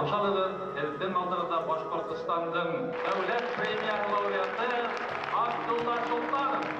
Ошалыгы элдин алдыгында Башкортостандын дәүләт премия лауреаты Абдулла Султанов.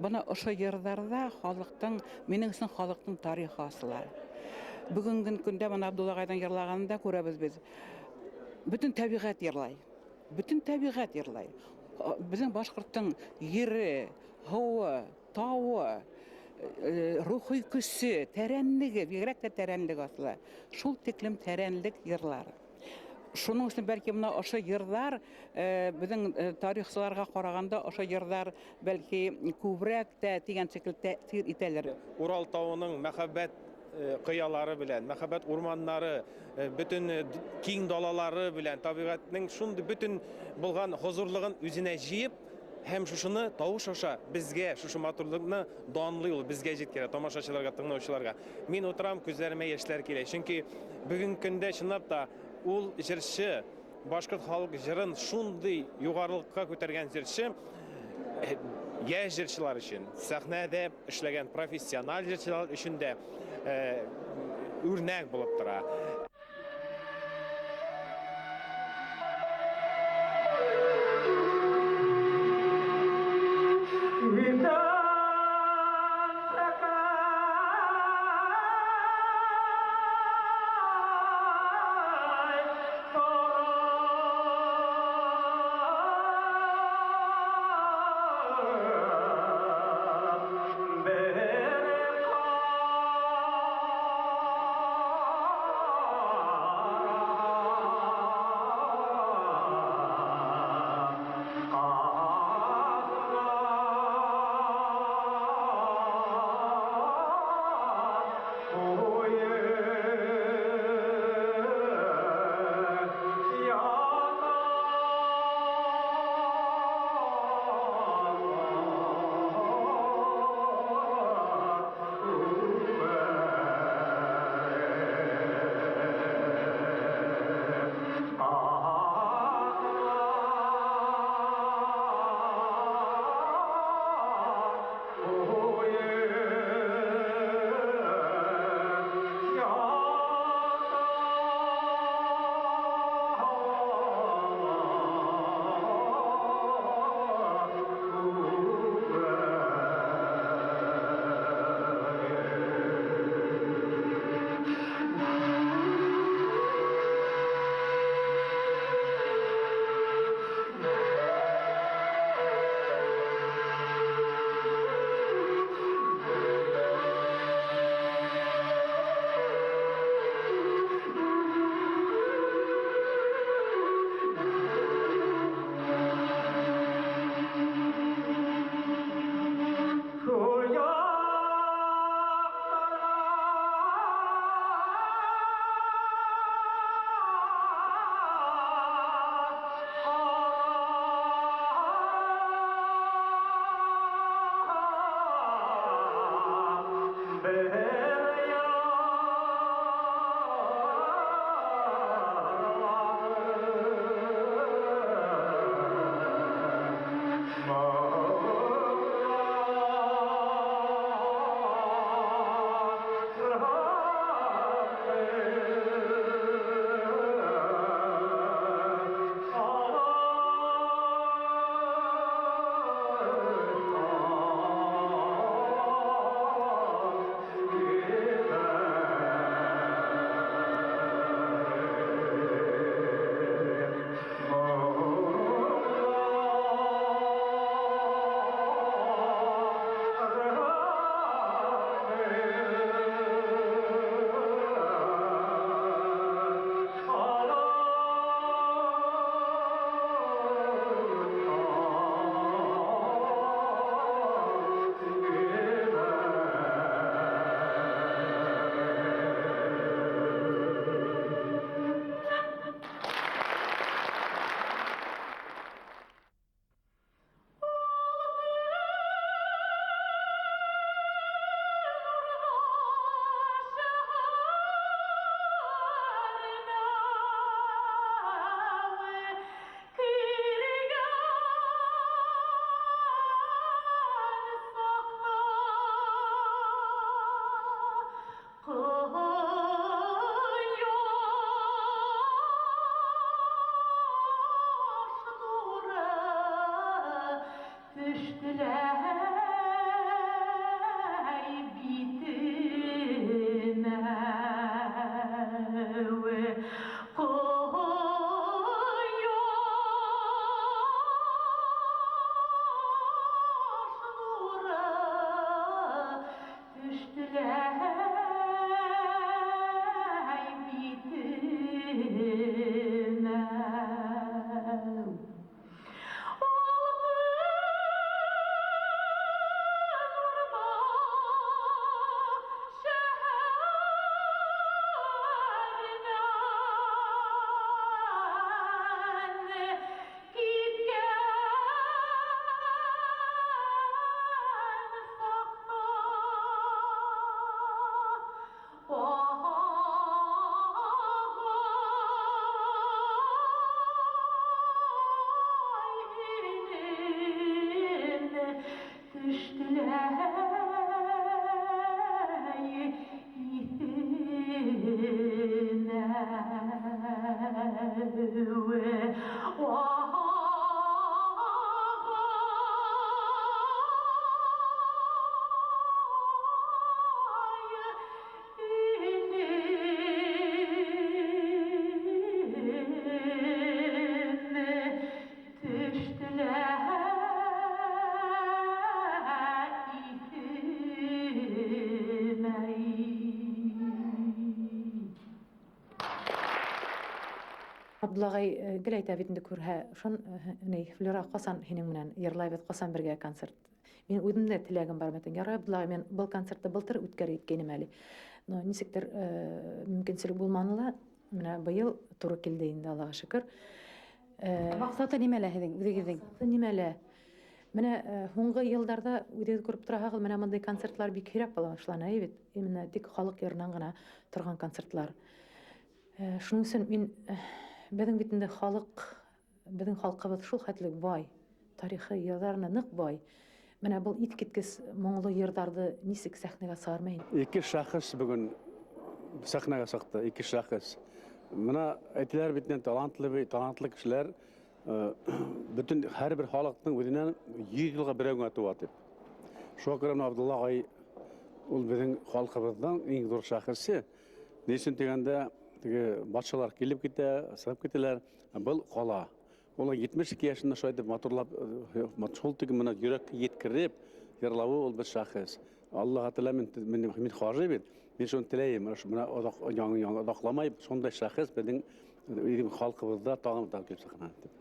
Бuna ошо йырдарда халыктың, менің өчен халыктың тарихы асыла. Бүгінгі көндә мына Абдуллагайдан йырлаганында күрәбез без. Бүтін табигать йырлай. Бүтін табигать йырлай. Безнең башкорттың йире, һавы, тавы, рухи көсе, тәрәнлеге, бигрәк тә тәрәнлек асыла. Шул тиклем тәрәнлек йырлар. Шуның өчен бәлки менә ошо йырдар безнең тарихчыларга караганда ошо йырдар бәлки күбрәк тә дигән шикелле тәэсир итәләр. Урал тауының мәхәббәт кыялары белән, мәхәббәт урманнары, бүтән киң далалары белән табигатьнең шундый бүтән булган хозурлыгын үзенә җыеп, һәм шушыны тавыш аша безгә, шушы матурлыкны данлый ул безгә җиткерә, тамашачыларга, тыңлаучыларга. Мин утырам, күзләремә яшьләр килә, чөнки бүген көндә чынлап та ул җырчы, башкорт халык җырын шундый югарылыкка күтәргән җырчы, яшь җырчылар өчен, сәхнәдә эшләгән профессиональ җырчылар өчен дә үрнәк булып тора. Абдуллагай гел әйтә бит инде күрһә, шун ни Флора касан һинең менән йырлай бит, касан бергә концерт. Мин үҙемдә теләгем бар бит. Ярый Абдуллагай, мен был концертты былтыр үткәрә иткәнем әле. Но нисектер мөмкинчелек булманы ла, менә быел туры килде инде, Аллага шөкер. Максаты нимәлә һеҙҙең, үҙегеҙҙең? Нимәлә? Менә һуңгы йылдарда үҙегеҙ күреп тораһығыҙ, менә мондай концертлар бик һирәк башлана бит. Именно тик халык йырынан гына торган концертлар. Шуның өсөн мин безнең бит инде безнең халкыбыз шул хәтле бай, тарихи йырҙарына ныҡ бай. Менә был иҫкиткес моңло йырҙарҙы нисек сәхнәгә сығармай? Ике шәхес бүген сәхнәгә сыҡты, ике шәхес. Мына әйтеләр бит талантлы кешеләр бөтөн һәр бер халыҡтың үҙенән 100 йылға берәүгә туа тип. Шуға күрә Абдулла ағай ул безнең халҡыбыҙҙың иң ҙур шәхесе. Ни өсөн тигәндә, теге батшалар килеп китә, сығып китәләр, был ҡала. Ул 72 йәшендә шулай итеп матурлап, шул тиклем менә йөрәккә еткереп йырлауы ул бер шәхес. Аллаһа тәғәлә мин хажи бит. Мин шуны теләйем, менә яңы оҙаҡламай шундай шәхес безнең халҡыбыҙҙа тағын да килеп сыҡһын дип.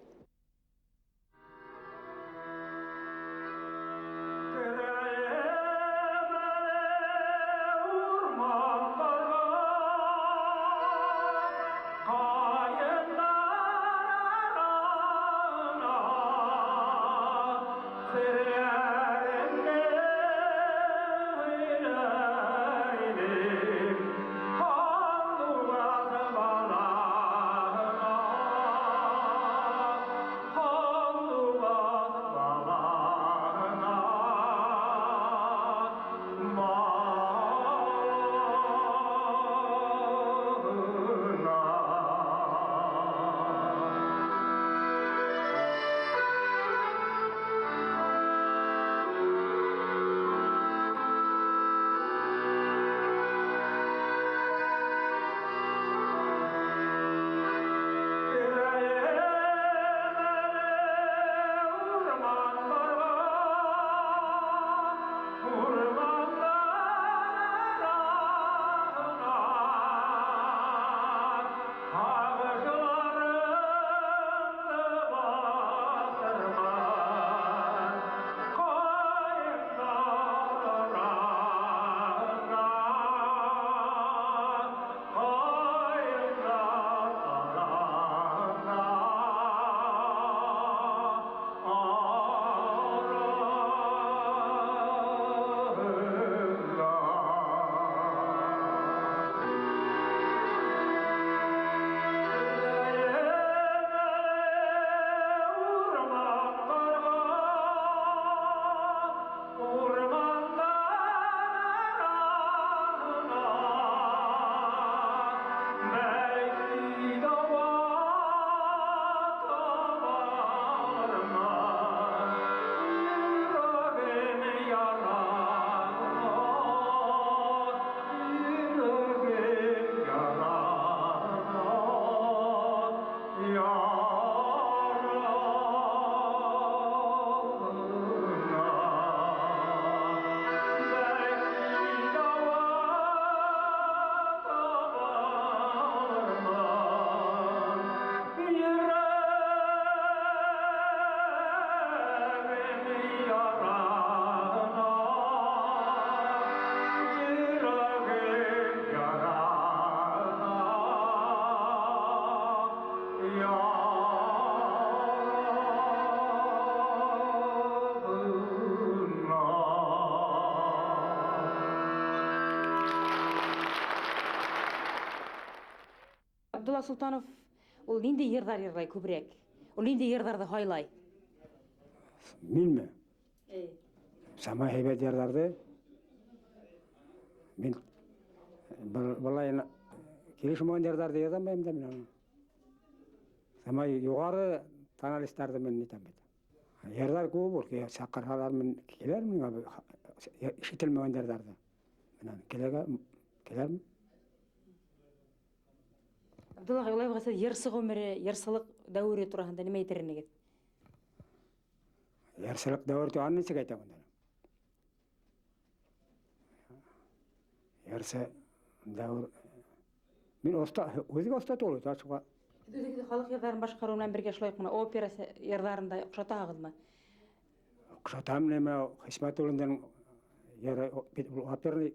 Абдулла Султанов, ул нинди йырҙар йырлай күберәк? Ул нинди йырҙарҙы һайлай? Минме? Сама һәйбәт йырҙарҙы. Мин былай килешмәгән йырҙарҙы яҙамайым да мин. Сама юғары тоналистарҙы мин итәм бит. Йырҙар күп ул, саҡырһалар мин килермен, ишетелмәгән йырҙарҙы. Келәрмен. Абдулла ағай, улай булғас, йырсы ғүмере, йырсылык дәүере тураһында нимә әйтер инегеҙ? Йырсылык дәүере тураһында нисек әйтәм унда? Йырсы дәүер. Мин өзге оста түгел, шуға. Düzdeki halk yerdарын başkaruu bilen birge şulayıp mına opera yerdarında okşatağızmı? Okşatam neme Hikmet Ulundan yere operni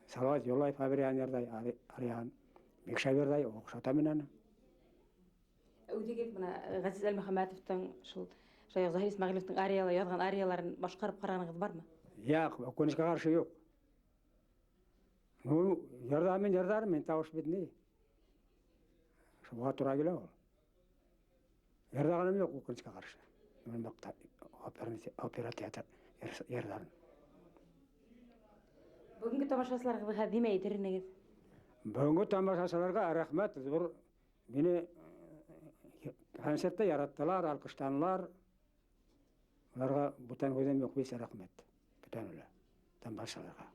Salavat Yolay Fabriyan yerday arayan Mekşaverday okşatam inanı. Ödegek mına Gaziz Elmehmetov'tan şul Şeyh Zahir İsmailov'tan ariyalar yazgan ariyaların başkarıp karanığız var mı? Ya konuşka karşı yok. Nu yardamen yardarım men tavuş bitni. Şu vatura gele ol. Yardaganım yok konuşka karşı. Men bakta opera teatr yardarım. Bugünkü tamaşaçılarga ha dime iteriniz. Бүгінгі тамашашыларға рахмет зор мені концертте яратtılar, alkışlandılar. Оларға бұтан көзем yok бесе рахмет. Бұтан өлі тамашашыларға.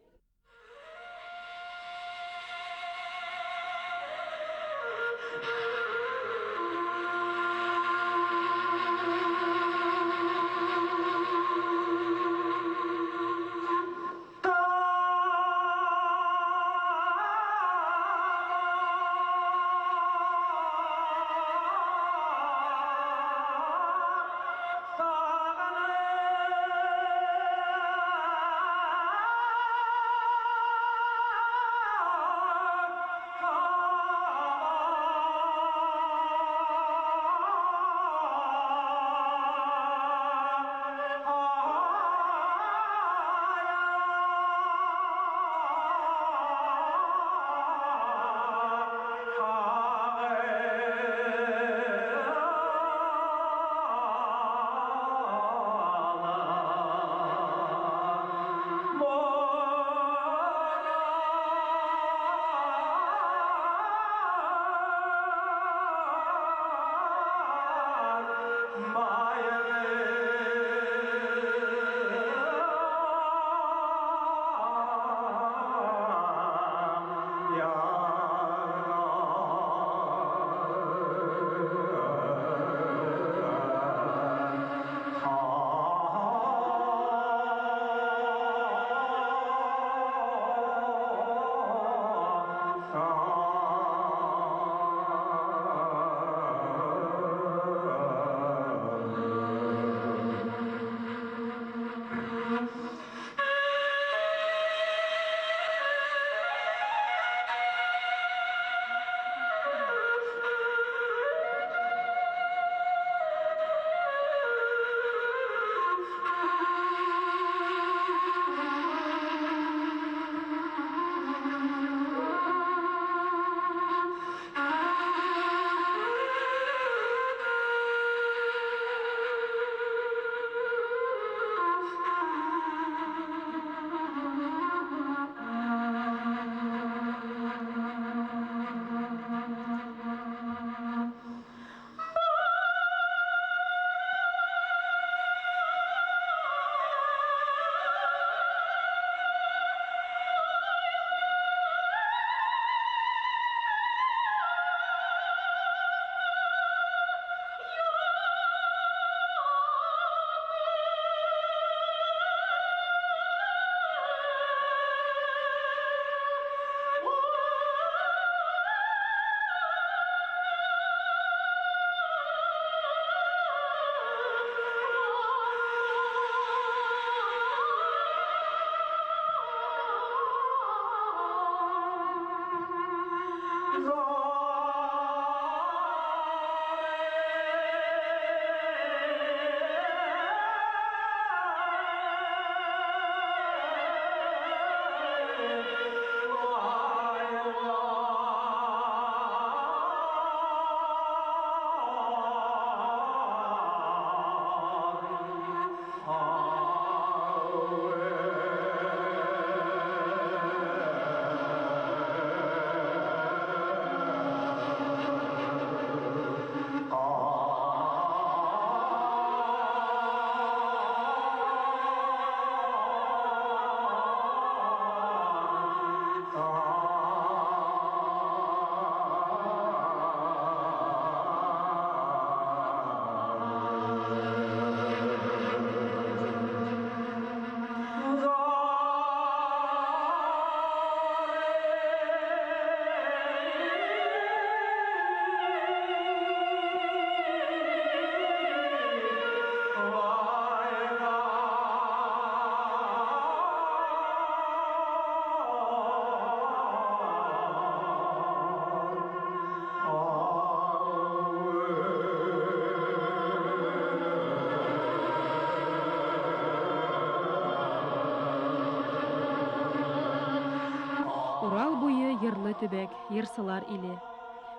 йырлы төбәк, йырсылар иле.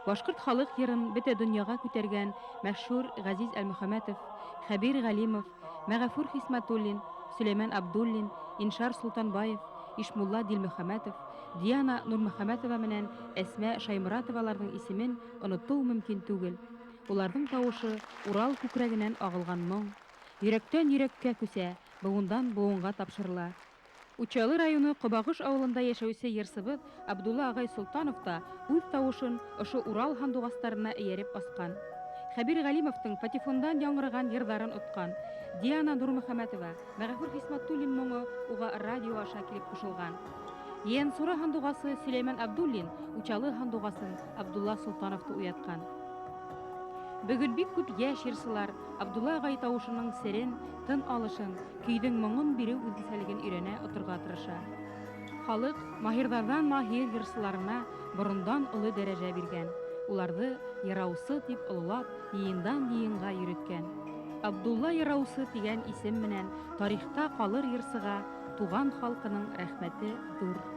Башкорт халык йырын бөтә дөньяга күтәргән мәшһүр Газиз Әлмөхәмәтов, Хәбир Галимов, Мәгафур Хисмәтуллин, Сөләйман Абдуллин, Иншар Султанбаев, Ишмулла Дилмөхәмәтов, Диана Нурмөхәмәтова менән Әсмә Шаймуратоваларның исемен оныту мөмкин түгел. Уларның тавышы Урал күкрәгенән агылган моң, йөрәктән йөрәккә күсә, буындан буынга тапшырыла. Учалы районы Кобагыш авылында яшәүче йырсыбыз Абдулла агай Султанов та үз тавышын ошо Урал хандугастарына эйәреп аскан. Хәбир Галимовтың патефондан яңгыраган йырдарын откан. Диана Нурмөхәмәтова, Мәгафур Хисмәтуллин моңы уга радио аша килеп кушылган. Йенсура хандугасы Сөләйман Абдуллин Учалы хандугасын Абдулла Султановты уяткан. Бөгөн бик күп яшь йырсылар Абдулла агай тавышының серен, тын алышын, көйдең моңын бирү үзенчәлеген өйрәнә оторга тырыша. Халык маһирдардан маһир йырсыларына борындан олы дәрәҗә биргән. Уларны яраусы дип олылап, йыендан йыенга йөрөткән. Абдулла яраусы дигән исем менән тарихта калыр йырсыга туган халкының рәхмәте зур.